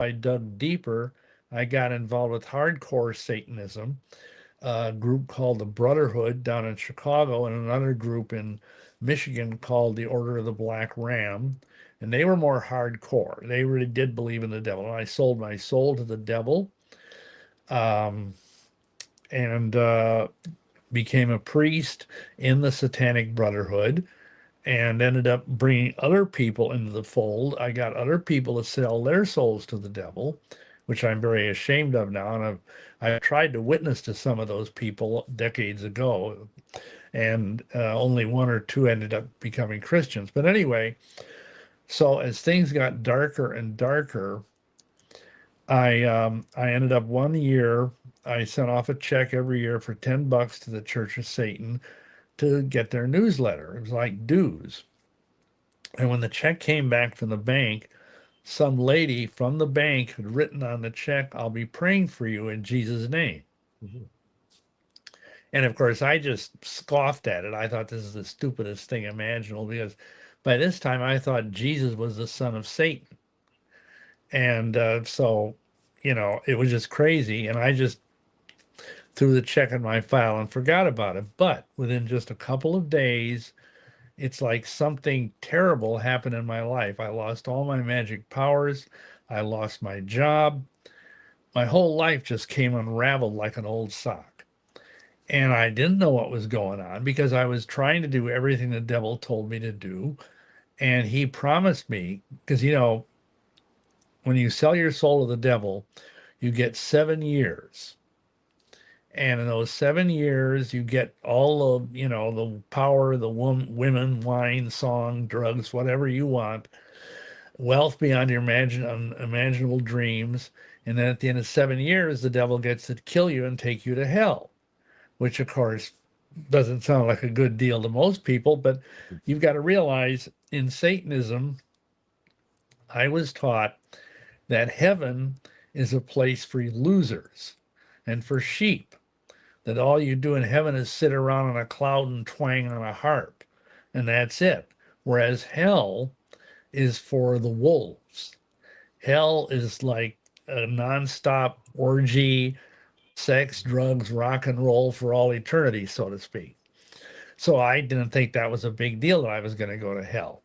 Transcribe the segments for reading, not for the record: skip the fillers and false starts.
I dug deeper, I got involved with hardcore Satanism, a group called the Brotherhood down in Chicago, and another group in Michigan called the Order of the Black Ram. And they were more hardcore. They really did believe in the devil. And I sold my soul to the devil, um, and became a priest in the Satanic Brotherhood, and ended up bringing other people into the fold. I got other people to sell their souls to the devil, which I'm very ashamed of now. And I've tried to witness to some of those people decades ago, and only one or two ended up becoming Christians. But anyway, so as things got darker and darker, I ended up one year. I sent off a check every year for $10 to the Church of Satan to get their newsletter. It was like dues. And when the check came back from the bank, some lady from the bank had written on the check, "I'll be praying for you in Jesus' name." Mhm. And of course, I just scoffed at it. I thought this is the stupidest thing imaginable, because by this time I thought Jesus was the son of Satan. And so, it was just crazy. And I just threw the check in my file and forgot about it. But within just a couple of days, it's like something terrible happened in my life. I lost all my magic powers. I lost my job. My whole life just came unraveled like an old sock. And I didn't know what was going on because I was trying to do everything the devil told me to do. And he promised me, because, when you sell your soul to the devil, you get 7 years. And in those 7 years, you get all of, the power, the women, wine, song, drugs, whatever you want, wealth beyond your imaginable dreams. And then at the end of 7 years, the devil gets to kill you and take you to hell, which, of course, doesn't sound like a good deal to most people. But you've got to realize, in Satanism, I was taught that heaven is a place for losers and for sheep, that all you do in heaven is sit around on a cloud and twang on a harp, and that's it. Whereas hell is for the wolves. Hell is like a nonstop orgy, sex, drugs, rock and roll for all eternity, so to speak. So I didn't think that was a big deal that I was going to go to hell.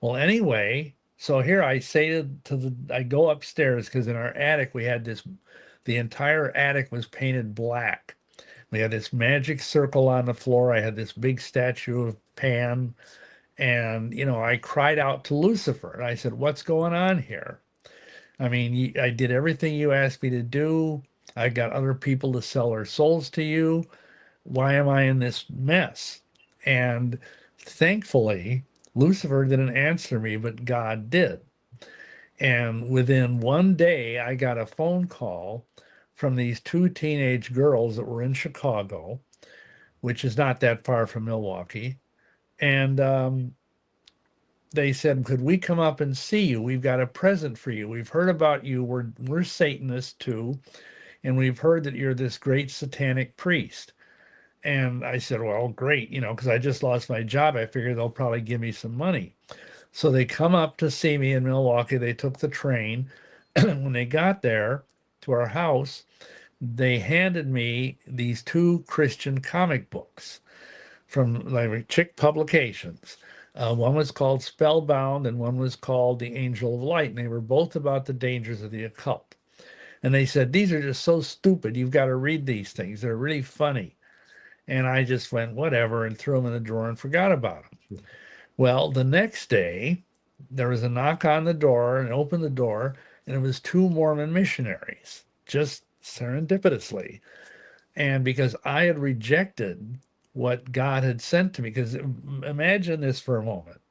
Well, anyway, so here I say I go upstairs, because in our attic we had this, the entire attic was painted black. We had this magic circle on the floor. I had this big statue of Pan. And, I cried out to Lucifer. And I said, "What's going on here? I mean, I did everything you asked me to do. I got other people to sell their souls to you. Why am I in this mess?" And thankfully, Lucifer didn't answer me, but God did. And within one day, I got a phone call from these two teenage girls that were in Chicago, which is not that far from Milwaukee. And they said, "Could we come up and see you? We've got a present for you. We've heard about you. We're Satanists too, and we've heard that you're this great satanic priest." And I said, "Well, great, because I just lost my job. I figured they'll probably give me some money." So they come up to see me in Milwaukee. They took the train. When they got there to our house, they handed me these two Christian comic books from like Chick Publications. One was called Spellbound, and one was called The Angel of Light. And they were both about the dangers of the occult. And they said, "These are just so stupid. You've got to read these things. They're really funny." And I just went, whatever, and threw them in the drawer and forgot about them. Well, the next day, there was a knock on the door, and opened the door, and it was two Mormon missionaries, just serendipitously. And because I had rejected what God had sent to me, because imagine this for a moment.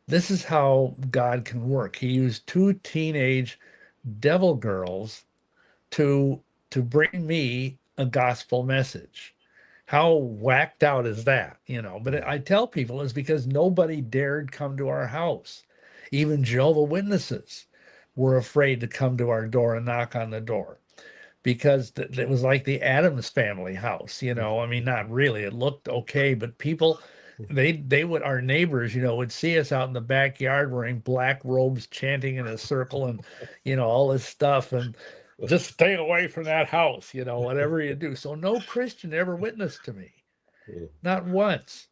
This is how God can work. He used two teenage devil girls to bring me a gospel message. How whacked out is that? But I tell people it's because nobody dared come to our house. Even Jehovah Witnesses were afraid to come to our door and knock on the door, because it was like the Adams family house. I mean, not really. It looked okay, but people they would, our neighbors, would see us out in the backyard wearing black robes, chanting in a circle, and all this stuff, and just stay away from that house, whatever you do. So no Christian ever witnessed to me, not once.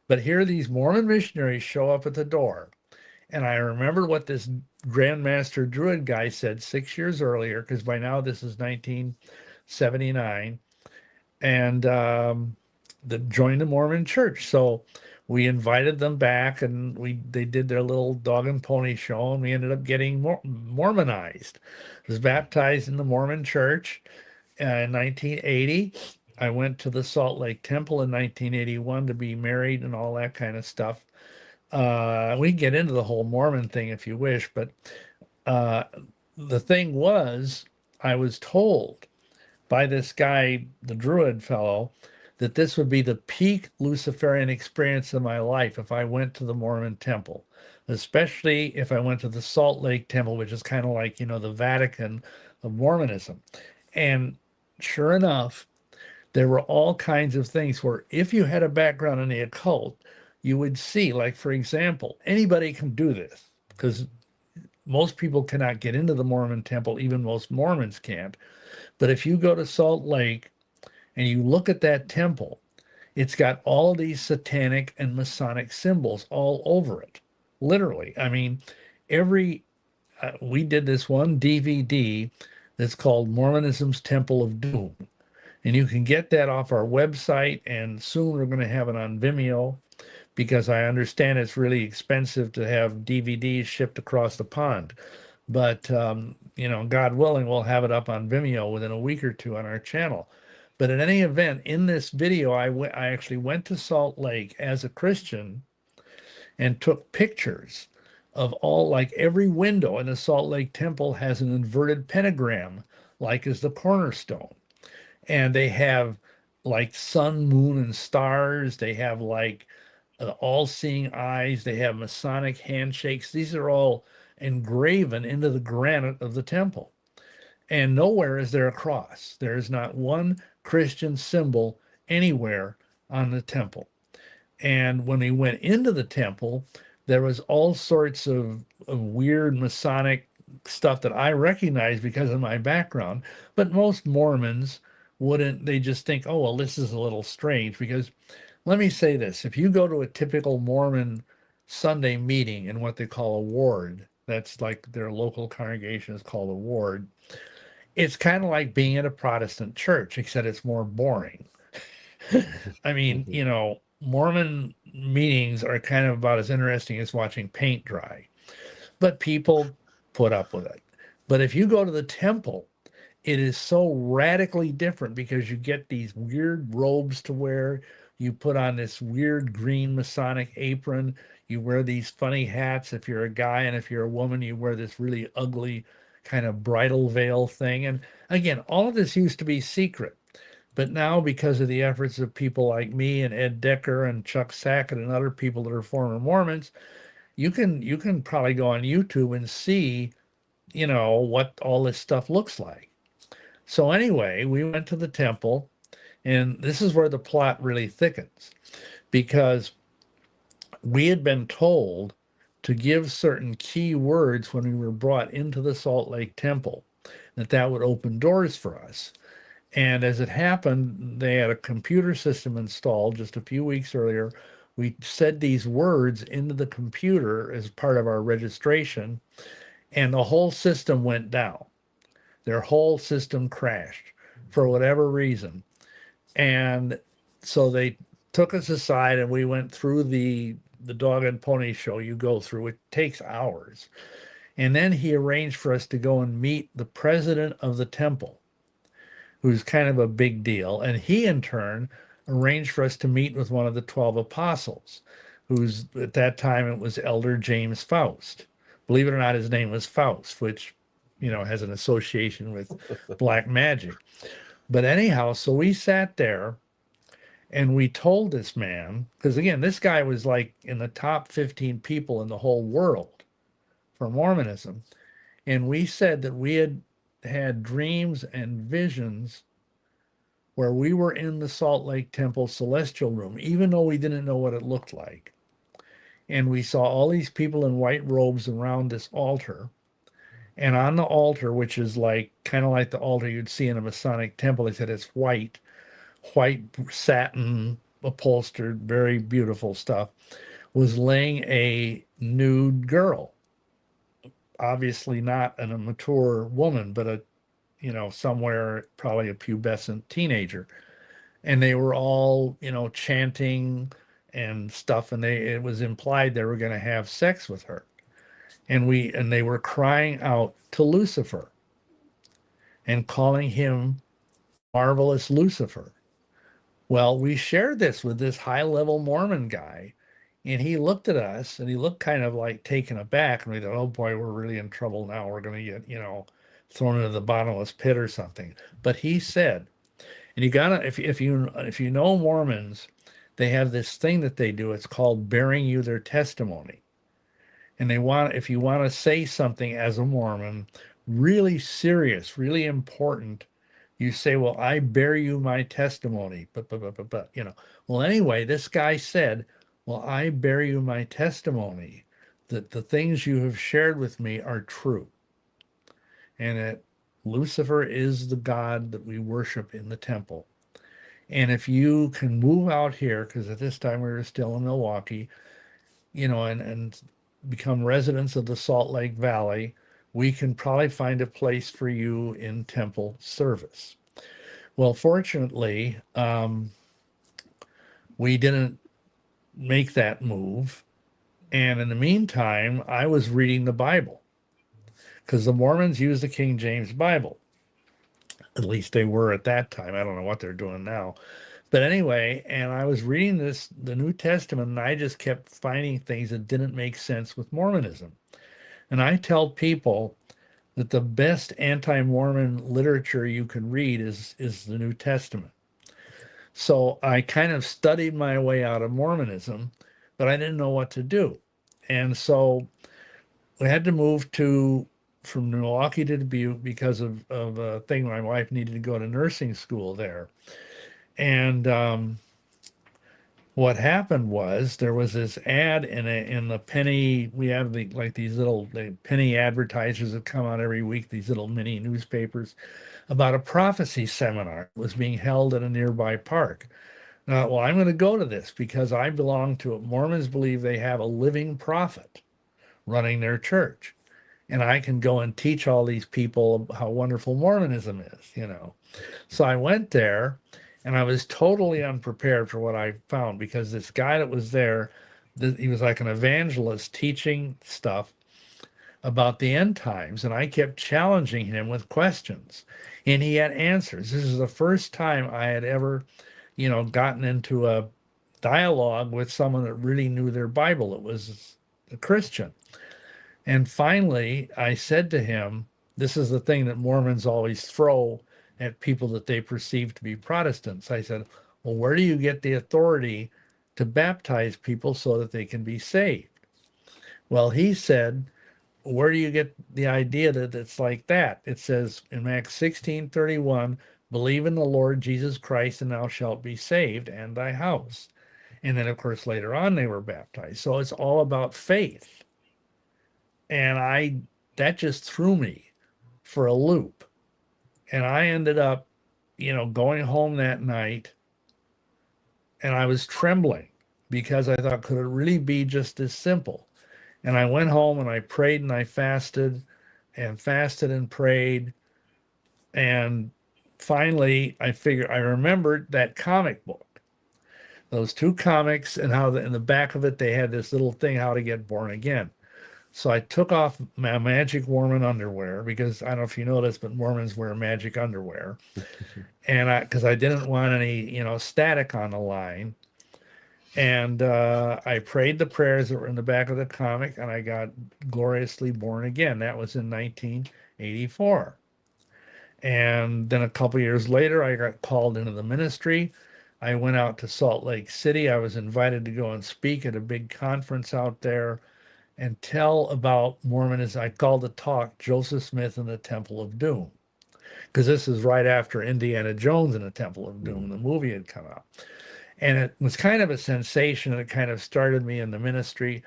But here these Mormon missionaries show up at the door. And I remember what this Grandmaster Druid guy said 6 years earlier, because by now this is 1979, and joined the Mormon Church. So we invited them back, and they did their little dog and pony show, and we ended up getting Mormonized. I was baptized in the Mormon Church in 1980. I went to the Salt Lake Temple in 1981 to be married and all that kind of stuff. We can get into the whole Mormon thing if you wish, but uh, the thing was, I was told by this guy, the Druid fellow, that this would be the peak Luciferian experience of my life if I went to the Mormon temple, especially if I went to the Salt Lake Temple, which is kind of like, the Vatican of Mormonism. And sure enough, there were all kinds of things where if you had a background in the occult, you would see, like, for example, anybody can do this because most people cannot get into the Mormon temple, even most Mormons can't. But if you go to Salt Lake and you look at that temple, it's got all these satanic and Masonic symbols all over it. Literally. I mean, we did this one DVD that's called Mormonism's Temple of Doom. And you can get that off our website, and soon we're going to have it on Vimeo because I understand it's really expensive to have DVDs shipped across the pond. But, God willing, we'll have it up on Vimeo within a week or two on our channel. But in any event, in this video, I actually went to Salt Lake as a Christian and took pictures of like every window in the Salt Lake Temple has an inverted pentagram, like is the cornerstone. And they have like sun, moon, and stars. They have like all-seeing eyes. They have Masonic handshakes. These are all engraven into the granite of the temple. And nowhere is there a cross. There is not one Christian symbol anywhere on the temple. And when we went into the temple, there was all sorts of weird Masonic stuff that I recognized because of my background. But most Mormons wouldn't, they just think, oh, well, this is a little strange. Because let me say this, if you go to a typical Mormon Sunday meeting in what they call a ward, that's like their local congregation is called a ward, it's kind of like being at a Protestant church, except it's more boring. I mean, Mormon meetings are kind of about as interesting as watching paint dry, but people put up with it. But if you go to the temple, it is so radically different because you get these weird robes to wear. You put on this weird green Masonic apron. You wear these funny hats if you're a guy, and if you're a woman, you wear this really ugly kind of bridal veil thing. And again, all of this used to be secret. But now, because of the efforts of people like me and Ed Decker and Chuck Sackett and other people that are former Mormons, you can probably go on YouTube and see, what all this stuff looks like. So anyway, we went to the temple, and this is where the plot really thickens because we had been told to give certain key words when we were brought into the Salt Lake Temple, that would open doors for us. And as it happened, they had a computer system installed just a few weeks earlier. We said these words into the computer as part of our registration, and the whole system went down. Their whole system crashed for whatever reason. And so they took us aside and we went through the dog and pony show you go through. It takes hours. And then he arranged for us to go and meet the president of the temple, who's kind of a big deal. And he, in turn, arranged for us to meet with one of the 12 apostles, who's at that time it was Elder James Faust. Believe it or not, his name was Faust, which, has an association with black magic. But anyhow, so we sat there and we told this man, because again, this guy was like in the top 15 people in the whole world for Mormonism. And we said that we had had dreams and visions where we were in the Salt Lake Temple celestial room, even though we didn't know what it looked like. And we saw all these people in white robes around this altar. And on the altar, which is like kind of like the altar you'd see in a Masonic temple, they said it's white, white satin upholstered, very beautiful stuff, was laying a nude girl. Obviously not a mature woman, but a, somewhere probably a pubescent teenager. And they were all, chanting and stuff, and it was implied they were going to have sex with her. And they were crying out to Lucifer and calling him marvelous Lucifer. Well, we shared this with this high level Mormon guy, and he looked at us and he looked kind of like taken aback. And we thought, oh boy, we're really in trouble now. We're going to get, thrown into the bottomless pit or something. But he said, and you gotta, if you know Mormons, they have this thing that they do. It's called bearing you their testimony. And if you want to say something as a Mormon, really serious, really important, you say, well, I bear you my testimony. But. Well, anyway, this guy said, well, I bear you my testimony that the things you have shared with me are true. And that Lucifer is the God that we worship in the temple. And if you can move out here, because at this time we were still in Milwaukee, and become residents of the Salt Lake Valley, we can probably find a place for you in temple service. Well, fortunately, we didn't make that move. And in the meantime, I was reading the Bible because the Mormons use the King James Bible. At least they were at that time. I don't know what they're doing now. But anyway, and I was reading the New Testament, and I just kept finding things that didn't make sense with Mormonism. And I tell people that the best anti-Mormon literature you can read is the New Testament. So I kind of studied my way out of Mormonism, but I didn't know what to do. And so we had to move from Milwaukee to Dubuque because of a thing. My wife needed to go to nursing school there. And what happened was there was this ad in the penny. We have these little penny advertisers that come out every week, these little mini newspapers, about a prophecy seminar that was being held at a nearby park. Now, well, I'm going to go to this because I belong to it. Mormons believe they have a living prophet running their church. And I can go and teach all these people how wonderful Mormonism is. So I went there and I was totally unprepared for what I found because this guy that was there, he was like an evangelist teaching stuff about the end times. And I kept challenging him with questions and he had answers. This is the first time I had ever, gotten into a dialogue with someone that really knew their Bible. It was a Christian. And finally, I said to him, this is the thing that Mormons always throw at people that they perceive to be Protestants. I said, well, where do you get the authority to baptize people so that they can be saved? Well, he said, where do you get the idea that it's like that? It says in Acts 16:31, believe in the Lord Jesus Christ and thou shalt be saved and thy house. And then, of course, later on they were baptized. So it's all about faith. And that just threw me for a loop. And I ended up, going home that night and I was trembling because I thought, could it really be just this simple? And I went home and I prayed and I fasted and prayed. And finally, I remembered that comic book, those two comics, and how in the back of it, they had this little thing, how to get born again. So I took off my magic Mormon underwear because I don't know if you know this, but Mormons wear magic underwear. And because I didn't want any, static on the line. And I prayed the prayers that were in the back of the comic and I got gloriously born again. That was in 1984. And then a couple years later, I got called into the ministry. I went out to Salt Lake City. I was invited to go and speak at a big conference out there and tell about Mormonism. I called the talk Joseph Smith and the Temple of Doom. because this is right after Indiana Jones and the Temple of Doom, the movie had come out. And it was kind of a sensation. It kind of started me in the ministry.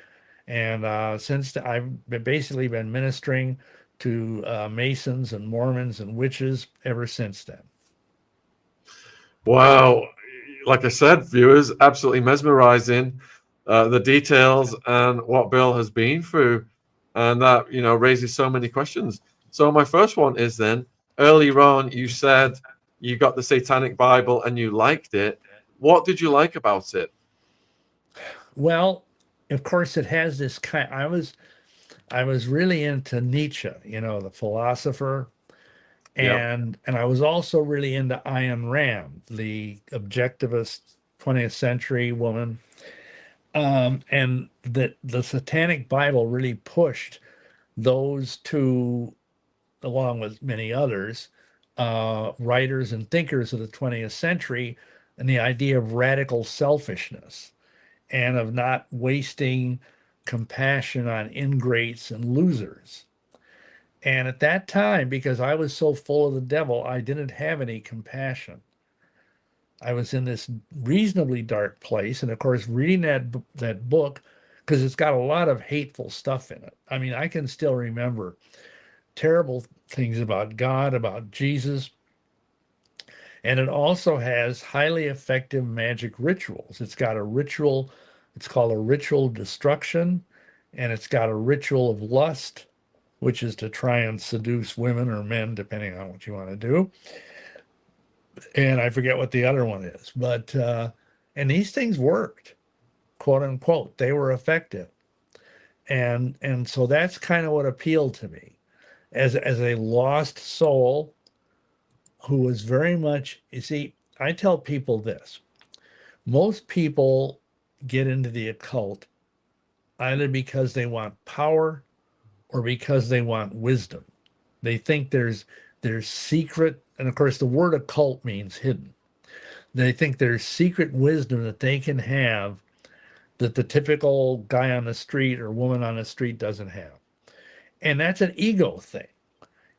And since I've basically been ministering to Masons and Mormons and witches ever since then. Wow. Like I said, viewers, absolutely mesmerizing, the details and what Bill has been through. And that, raises so many questions. So my first one is then, earlier on, you said you got the Satanic Bible and you liked it. What did you like about it? Well, of course, it has this kind. I was really into Nietzsche, the philosopher, Yeah. and I was also really into Ayn Rand, the objectivist 20th century woman. And that the Satanic Bible really pushed those two, along with many others, writers and thinkers of the 20th century, and the idea of radical selfishness and of not wasting compassion on ingrates and losers. And at that time, because I was so full of the devil, I didn't have any compassion. I was in this reasonably dark place, and of course, reading that book, because it's got a lot of hateful stuff in it. I mean, I can still remember terrible things about God, about Jesus, and it also has highly effective magic rituals. It's got a ritual, it's called a ritual destruction, and it's got a ritual of lust, which is to try and seduce women or men, depending on what you want to do. And I forget what the other one is, but and these things worked, quote unquote. They were effective, and so that's kind of what appealed to me as a lost soul who was very much. You see, I tell people this: most people get into the occult either because they want power or because they want wisdom. They think there's secret, and of course the word occult means hidden. They think there's secret wisdom that they can have that the typical guy on the street or woman on the street doesn't have. And that's an ego thing.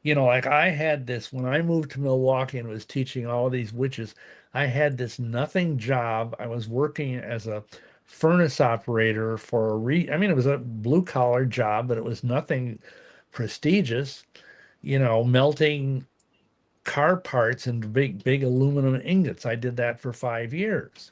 Like I had this when I moved to Milwaukee and was teaching all these witches, I had this nothing job. I was working as a furnace operator for I mean, it was a blue collar job, but it was nothing prestigious, melting car parts into big aluminum ingots. I did that for 5 years.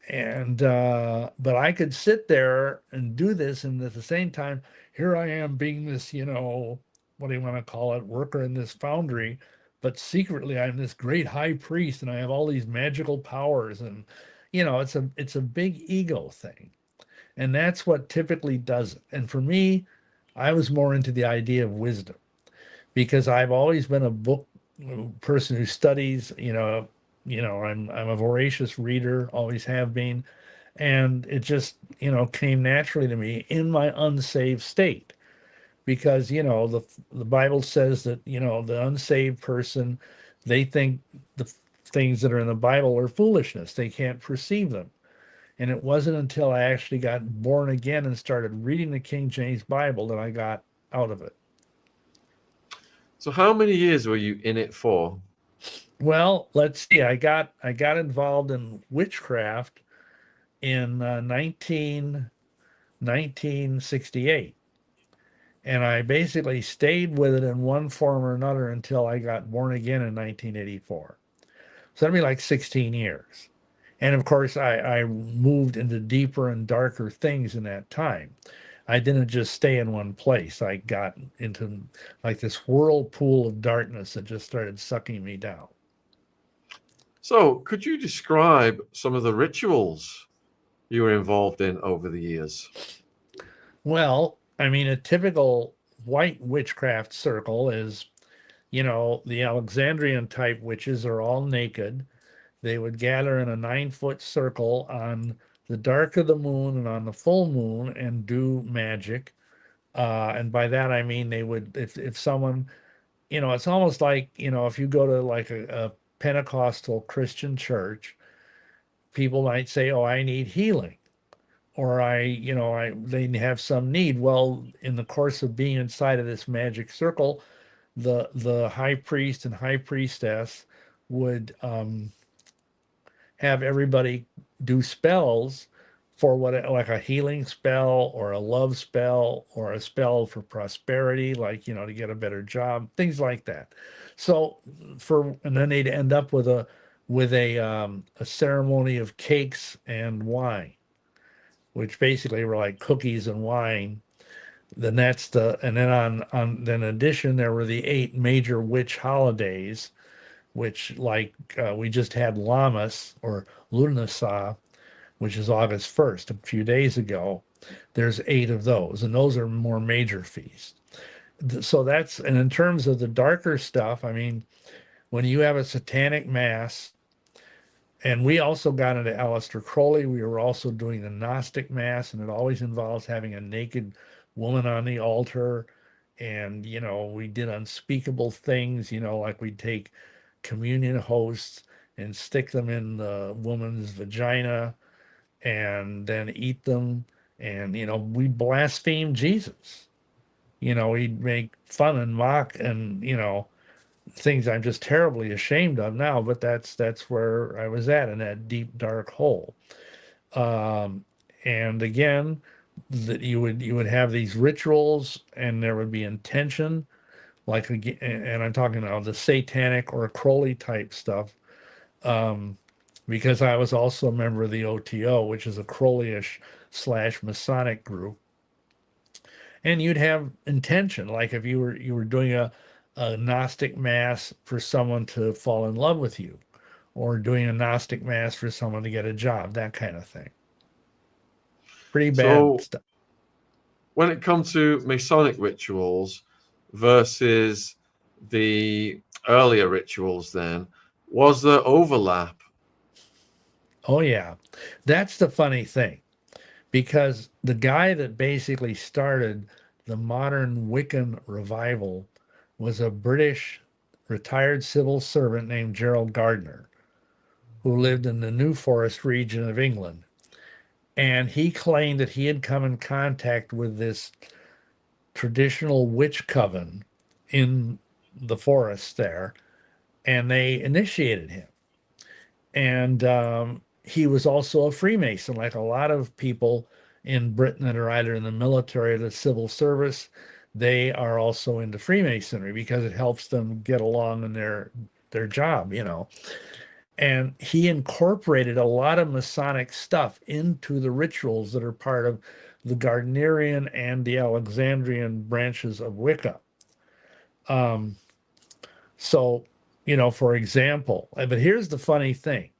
And but I could sit there and do this, and at the same time, here I am being this, what do you want to call it, worker in this foundry, but secretly I'm this great high priest, and I have all these magical powers, and it's a big ego thing, and that's what typically does it. And for me, I was more into the idea of wisdom because I've always been a book person who studies, I'm a voracious reader, always have been, and it just, came naturally to me in my unsaved state because, the Bible says that, the unsaved person, they think the things that are in the Bible are foolishness. They can't perceive them. And it wasn't until I actually got born again and started reading the King James Bible that I got out of it. So how many years were you in it for? Well, let's see. I got involved in witchcraft in 1968, and I basically stayed with it in one form or another until I got born again in 1984. So that'd be like 16 years. And of course, I moved into deeper and darker things in that time. I didn't just stay in one place. I got into like this whirlpool of darkness that just started sucking me down. So could you describe some of the rituals you were involved in over the years? Well, I mean, a typical white witchcraft circle is, the Alexandrian type witches are all naked. They would gather in a 9 foot circle on the dark of the moon and on the full moon and do magic. And by that I mean they would, if someone, it's almost like, if you go to like a Pentecostal Christian church, people might say, "Oh, I need healing," or they have some need. Well, in the course of being inside of this magic circle, the high priest and high priestess would have everybody do spells for what, like a healing spell or a love spell or a spell for prosperity, like, to get a better job, things like that. So and then they'd end up with a ceremony of cakes and wine, which basically were like cookies and wine. Then that's and then then in addition, there were the 8 major witch holidays, which, like, we just had Lammas or Lunasa, which is August 1st, a few days ago. There's 8 of those, and those are more major feasts. So and in terms of the darker stuff, I mean, when you have a satanic mass, and we also got into Aleister Crowley, we were also doing the Gnostic mass, and it always involves having a naked woman on the altar. And, we did unspeakable things, like we'd take communion hosts and stick them in the woman's vagina and then eat them. And, we blaspheme Jesus. We'd make fun and mock and, things I'm just terribly ashamed of now, but that's where I was at, in that deep, dark hole. Um, and again, that you would have these rituals and there would be intention, like, and I'm talking about the satanic or Crowley type stuff, um, because I was also a member of the OTO, which is a Crowleyish slash Masonic group. And you'd have intention, like if you were doing a Gnostic mass for someone to fall in love with you, or doing a Gnostic mass for someone to get a job, that kind of thing. Pretty bad So stuff. when it comes to Masonic rituals versus the earlier rituals, then was there overlap? Oh yeah, that's the funny thing, because the guy that basically started the modern Wiccan revival was a British retired civil servant named Gerald Gardner, who lived in the New Forest region of England. And he claimed that he had come in contact with this traditional witch coven in the forest there, and they initiated him. And he was also a Freemason, like a lot of people in Britain that are either in the military or the civil service. They are also into Freemasonry because it helps them get along in their job. And he incorporated a lot of Masonic stuff into the rituals that are part of the Gardnerian and the Alexandrian branches of Wicca. Um, so, for example, but here's the funny thing.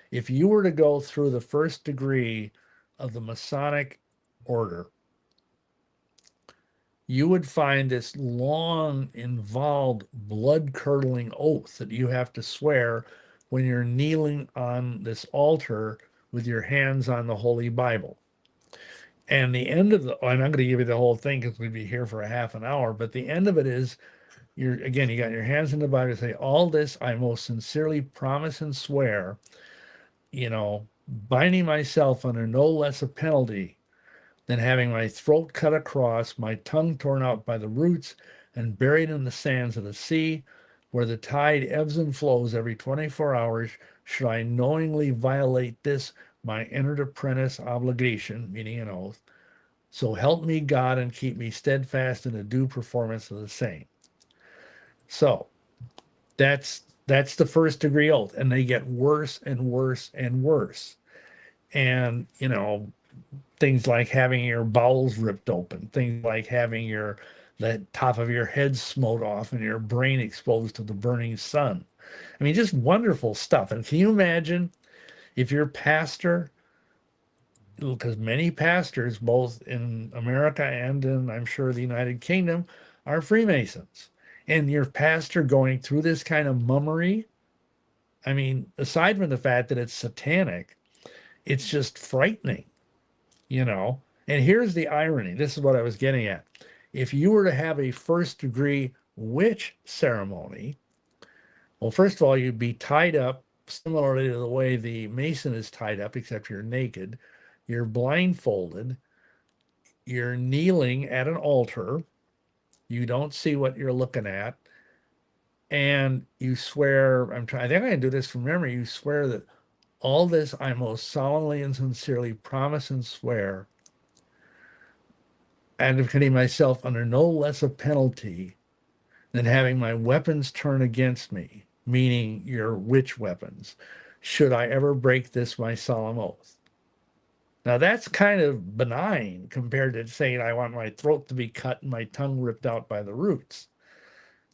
If you were to go through the first degree of the Masonic order, you would find this long, involved, blood curdling oath that you have to swear when you're kneeling on this altar with your hands on the Holy Bible. And the end of and I'm going to give you the whole thing because we'd be here for a half an hour, but the end of it is, you got your hands in the Bible, you say, all this I most sincerely promise and swear, binding myself under no less a penalty than having my throat cut across, my tongue torn out by the roots, and buried in the sands of the sea, where the tide ebbs and flows every 24 hours, should I knowingly violate this, my entered apprentice obligation, meaning an oath. So help me God and keep me steadfast in the due performance of the same. So that's the first degree oath, and they get worse and worse and worse. And things like having your bowels ripped open, things like having the top of your head smote off and your brain exposed to the burning sun. I mean, just wonderful stuff. And can you imagine if your pastor, because many pastors, both in America and in, I'm sure, the United Kingdom, are Freemasons, and your pastor going through this kind of mummery? I mean, aside from the fact that it's satanic, it's just frightening, you know. And here's the irony. This is what I was getting at. If you were to have a first degree witch ceremony, well, first of all, you'd be tied up similarly to the way the Mason is tied up, except you're naked. You're blindfolded. You're kneeling at an altar. You don't see what you're looking at. and you swear, I think I can do this from memory. You swear that all this I most solemnly and sincerely promise and swear, advocating myself under no less a penalty than having my weapons turn against me, meaning your witch weapons, should I ever break this my solemn oath. Now that's kind of benign compared to saying I want my throat to be cut and my tongue ripped out by the roots,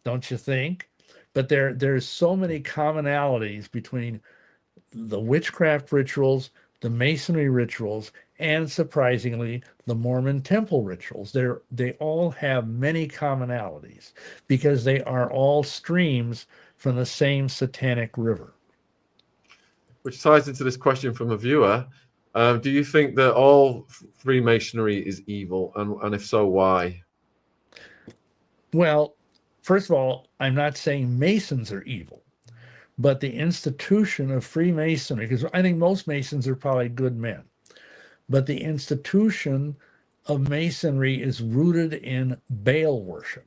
don't you think? But there's so many commonalities between the witchcraft rituals, the Masonry rituals, and surprisingly, the Mormon temple rituals. They all have many commonalities because they are all streams from the same satanic river. Which ties into this question from a viewer. Do you think that all Freemasonry is evil? And if so, why? Well, first of all, I'm not saying Masons are evil, but the institution of Freemasonry, because I think most Masons are probably good men, but the institution of Masonry is rooted in Baal worship.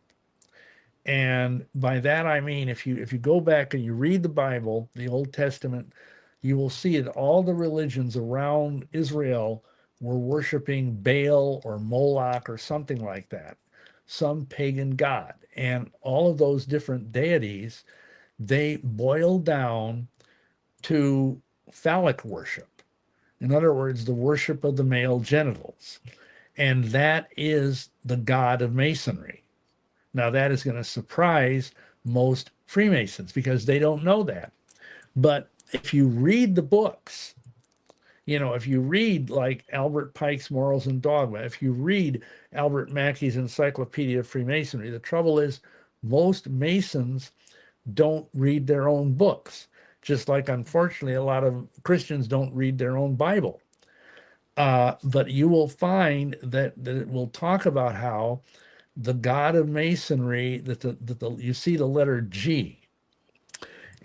And by that I mean if you go back and you read the Bible, the Old Testament, you will see that all the religions around Israel were worshiping Baal or Moloch or something like that, some pagan god. And all of those different deities, they boil down to phallic worship. In other words, the worship of the male genitals. And that is the god of Masonry. Now, that is going to surprise most Freemasons because they don't know that. But if you read the books, if you read like Albert Pike's Morals and Dogma, if you read Albert Mackey's Encyclopedia of Freemasonry, the trouble is most Masons don't read their own books, just like unfortunately a lot of Christians don't read their own Bible. But you will find that it will talk about how the God of Masonry, you see the letter G.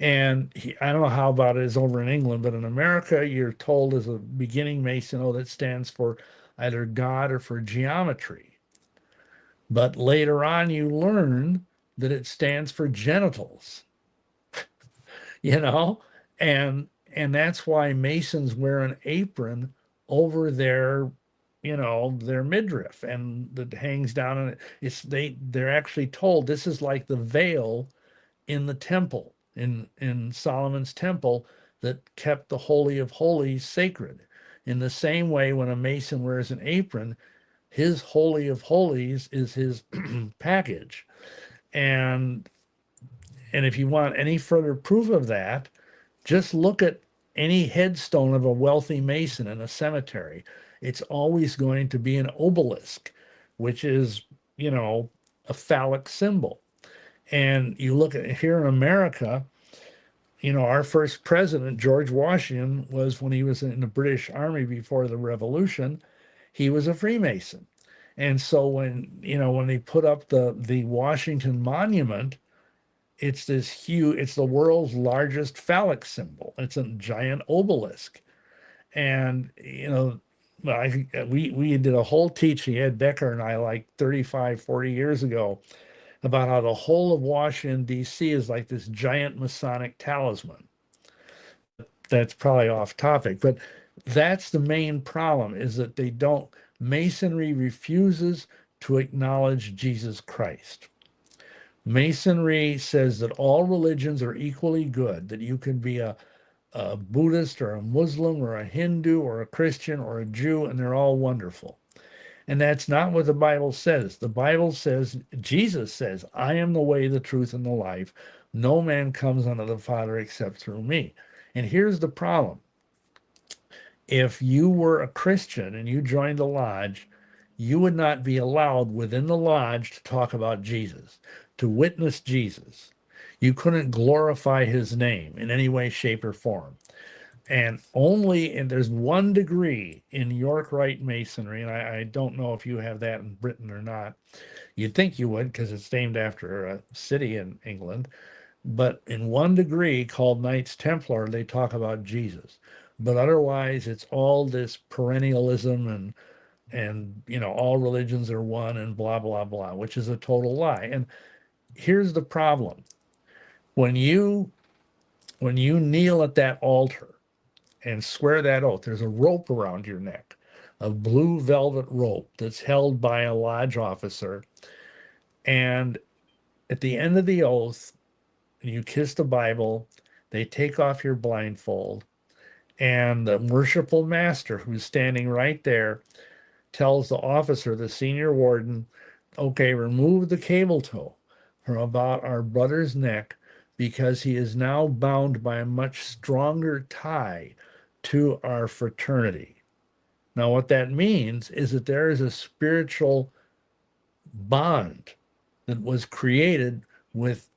And I don't know how about it is over in England, but in America, you're told as a beginning Mason, oh, that stands for either God or for geometry. But later on, you learn that it stands for genitals, you know, and and that's why Masons wear an apron over their midriff and that hangs down, and they're actually told this is like the veil in the temple in Solomon's temple that kept the Holy of Holies sacred. In the same way, when a Mason wears an apron, his Holy of Holies is his package. And and if you want any further proof of that, just look at any headstone of a wealthy Mason in a cemetery. It's always going to be an obelisk, which is, a phallic symbol. And you look at here in America, our first president, George Washington, was when he was in the British Army before the Revolution, he was a Freemason. And so when they put up the Washington Monument, it's the world's largest phallic symbol. It's a giant obelisk. And, we did a whole teaching, Ed Becker and I, like 35, 40 years ago, about how the whole of Washington, D.C. is like this giant Masonic talisman. That's probably off topic, but that's the main problem is that Masonry refuses to acknowledge Jesus Christ. Masonry says that all religions are equally good, that you can be a Buddhist or a Muslim or a Hindu or a Christian or a Jew, and they're all wonderful. And that's not what the Bible says. The Bible says, Jesus says, I am the way, the truth, and the life. No man comes unto the Father except through me. And here's the problem. If you were a Christian and you joined the lodge, you would not be allowed within the lodge to talk about Jesus, to witness Jesus. You couldn't glorify his name in any way, shape, or form. And there's one degree in York Rite Masonry, and I don't know if you have that in Britain or not. You'd think you would because it's named after a city in England. But in one degree called Knights Templar, they talk about Jesus. But otherwise, it's all this perennialism and all religions are one and blah blah blah, which is a total lie. And here's the problem: when you kneel at that altar and swear that oath, there's a rope around your neck, a blue velvet rope that's held by a lodge officer. And at the end of the oath, you kiss the Bible, they take off your blindfold, and the worshipful master who's standing right there tells the officer, the senior warden, okay, remove the cable tow from about our brother's neck because he is now bound by a much stronger tie to our fraternity. Now, what that means is that there is a spiritual bond that was created with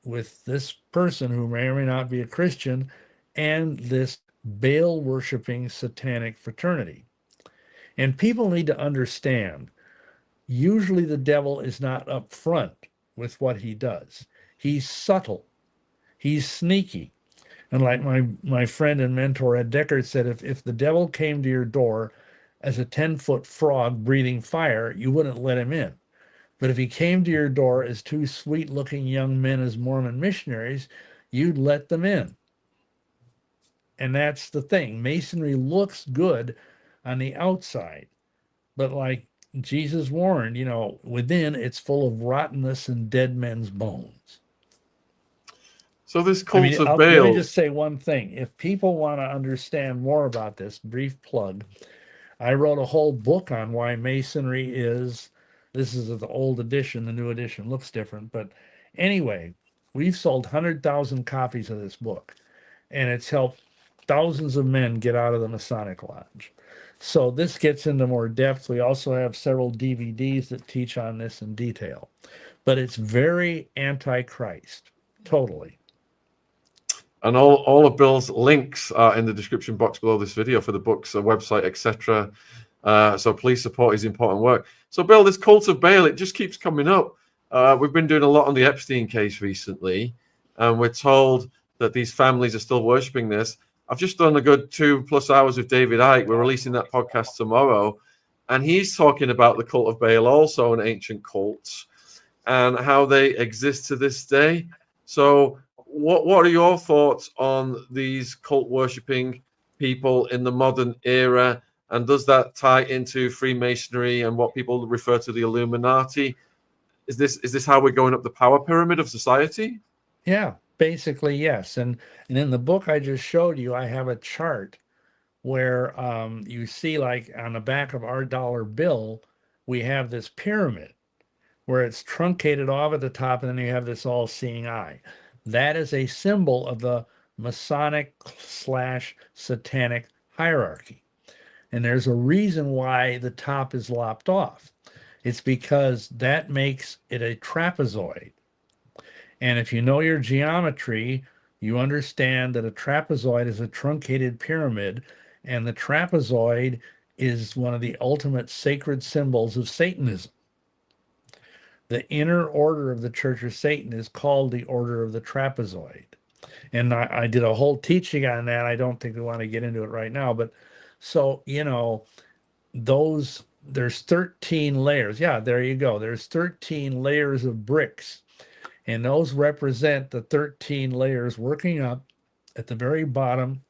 this person who may or may not be a Christian and this Baal worshiping satanic fraternity. And people need to understand usually the devil is not upfront with what he does. He's subtle. He's sneaky. And like my friend and mentor Ed Deckard said, if the devil came to your door as a 10-foot frog breathing fire, you wouldn't let him in. But if he came to your door as two sweet looking young men as Mormon missionaries, you'd let them in. And that's the thing. Masonry looks good on the outside, but like Jesus warned, within it's full of rottenness and dead men's bones. So this cult of Baal. Let me just say one thing. If people want to understand more about this, brief plug, I wrote a whole book on why Masonry is, this is the old edition, the new edition looks different. But anyway, we've sold 100,000 copies of this book, and it's helped thousands of men get out of the Masonic Lodge. So this gets into more depth. We also have several DVDs that teach on this in detail. But it's very anti-Christ, totally. And all of Bill's links are in the description box below this video for the books, website, etc. So please support his important work. So Bill, this cult of Baal, it just keeps coming up. We've been doing a lot on the Epstein case recently, and we're told that these families are still worshipping this. I've just done a good 2+ hours with David Icke. We're releasing that podcast tomorrow, and he's talking about the cult of Baal also, and ancient cults, and how they exist to this day. So what are your thoughts on these cult worshipping people in the modern era? And does that tie into Freemasonry and what people refer to the Illuminati? Is this how we're going up the power pyramid of society? Yeah, basically, yes. And in the book I just showed you, I have a chart where you see, like on the back of our dollar bill, we have this pyramid where it's truncated off at the top, and then you have this all-seeing eye. That is a symbol of the Masonic/satanic hierarchy. And there's a reason why the top is lopped off. It's because that makes it a trapezoid. And if you know your geometry, you understand that a trapezoid is a truncated pyramid, and the trapezoid is one of the ultimate sacred symbols of Satanism. The inner order of the Church of Satan is called the Order of the Trapezoid. And I did a whole teaching on that. I don't think we want to get into it right now. But so, there's 13 layers. Yeah, there you go. There's 13 layers of bricks. And those represent the 13 layers working up. At the very bottom,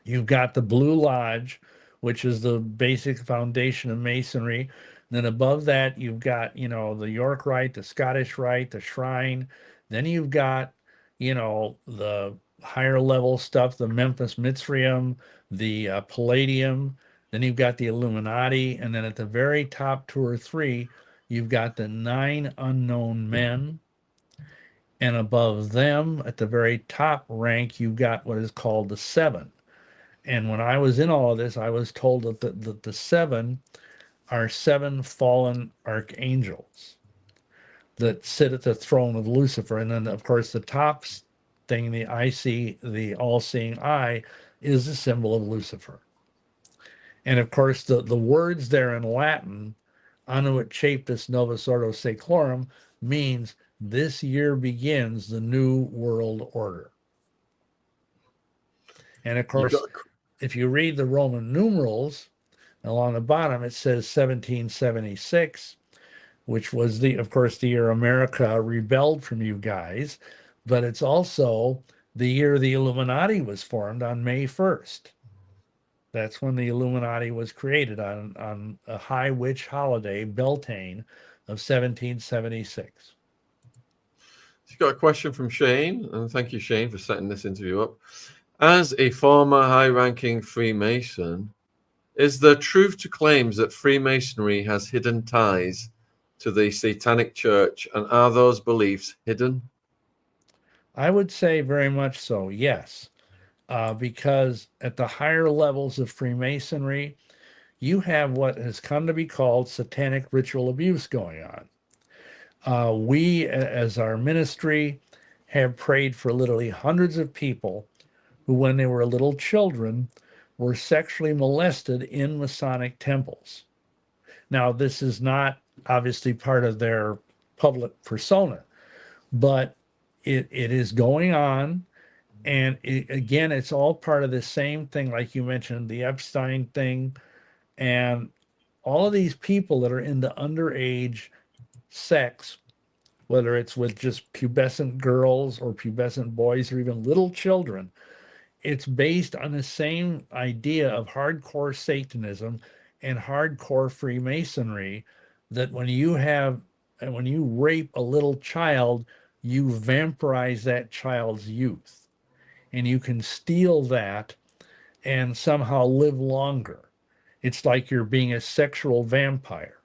you've got the Blue Lodge, which is the basic foundation of Masonry. Then above that, you've got, the York Rite, the Scottish Rite, the Shrine. Then you've got, the higher level stuff, the Memphis Mitzrayim, the Palladium. Then you've got the Illuminati. And then at the very top 2 or 3, you've got the 9 unknown men. And above them, at the very top rank, you've got what is called the 7. And when I was in all of this, I was told that the 7 are 7 fallen archangels that sit at the throne of Lucifer. And then, of course, the top thing, the all-seeing eye, is the symbol of Lucifer. And, of course, the words there in Latin, Annuit Chaptus Novus Ordo Seclorum, means this year begins the new world order. And, of course, if you read the Roman numerals, along the bottom, it says 1776, which was of course, the year America rebelled from you guys. but it's also the year the Illuminati was formed on May 1st. That's when the Illuminati was created on a high witch holiday, Beltane, of 1776. You've got a question from Shane, and thank you, Shane, for setting this interview up. As a former high-ranking Freemason, is there truth to claims that Freemasonry has hidden ties to the Satanic Church, and are those beliefs hidden? I would say very much so, yes, because at the higher levels of Freemasonry, you have what has come to be called satanic ritual abuse going on. We, as our ministry, have prayed for literally hundreds of people who, when they were little children, were sexually molested in Masonic temples. Now, this is not obviously part of their public persona, but it is going on. And again, it's all part of the same thing, like you mentioned, the Epstein thing, and all of these people that are into underage sex, whether it's with just pubescent girls or pubescent boys or even little children, it's based on the same idea of hardcore Satanism and hardcore Freemasonry, that when you rape a little child, you vampirize that child's youth and you can steal that and somehow live longer. It's like you're being a sexual vampire.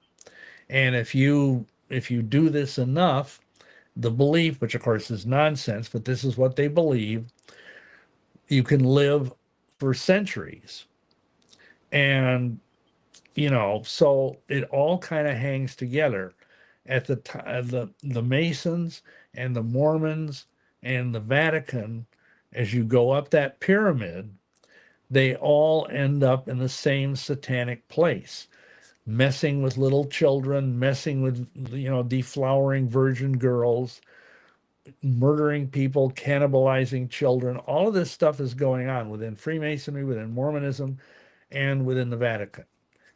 And if you do this enough, the belief, which of course is nonsense, but this is what they believe, you can live for centuries. And so it all kind of hangs together. At the time, the Masons and the Mormons and the Vatican, as you go up that pyramid, they all end up in the same satanic place, messing with little children, messing with deflowering virgin girls, murdering people, cannibalizing children. All of this stuff is going on within Freemasonry, within Mormonism, and within the Vatican.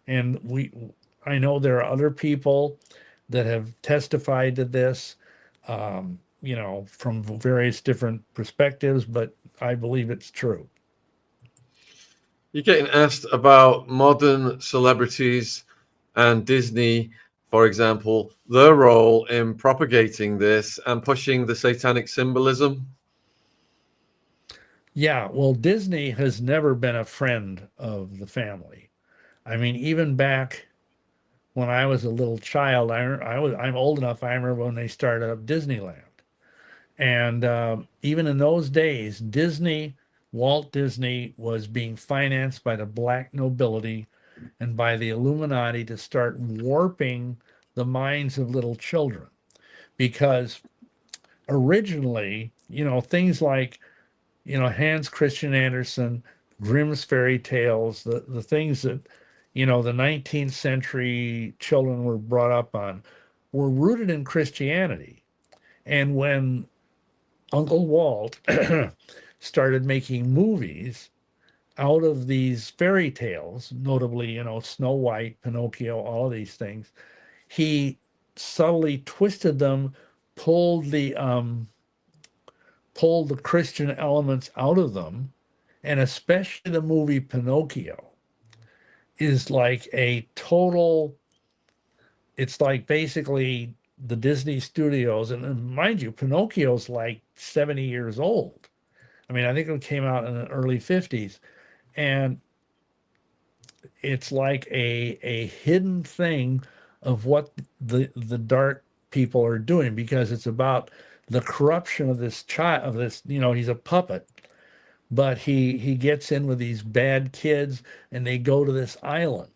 And I know there are other people that have testified to this, from various different perspectives, but I believe it's true. You're getting asked about modern celebrities and Disney, for example, their role in propagating this and pushing the satanic symbolism. Yeah, well, Disney has never been a friend of the family. I mean, even back when I was a little child, I'm old enough. I remember when they started up Disneyland, and even in those days, Walt Disney was being financed by the black nobility and by the Illuminati to start warping the minds of little children. Because originally, things like Hans Christian Andersen, Grimm's fairy tales, the things that the 19th century children were brought up on, were rooted in Christianity. And when Uncle Walt started making movies out of these fairy tales, notably, Snow White, Pinocchio, all of these things, he subtly twisted them, pulled the Christian elements out of them, and especially the movie Pinocchio is like a total. It's like basically the Disney Studios, and mind you, Pinocchio's like 70 years old. I mean, I think it came out in the early 50s, and it's like a hidden thing of what the dark people are doing, because it's about the corruption of this child, of this, he's a puppet, but he gets in with these bad kids and they go to this island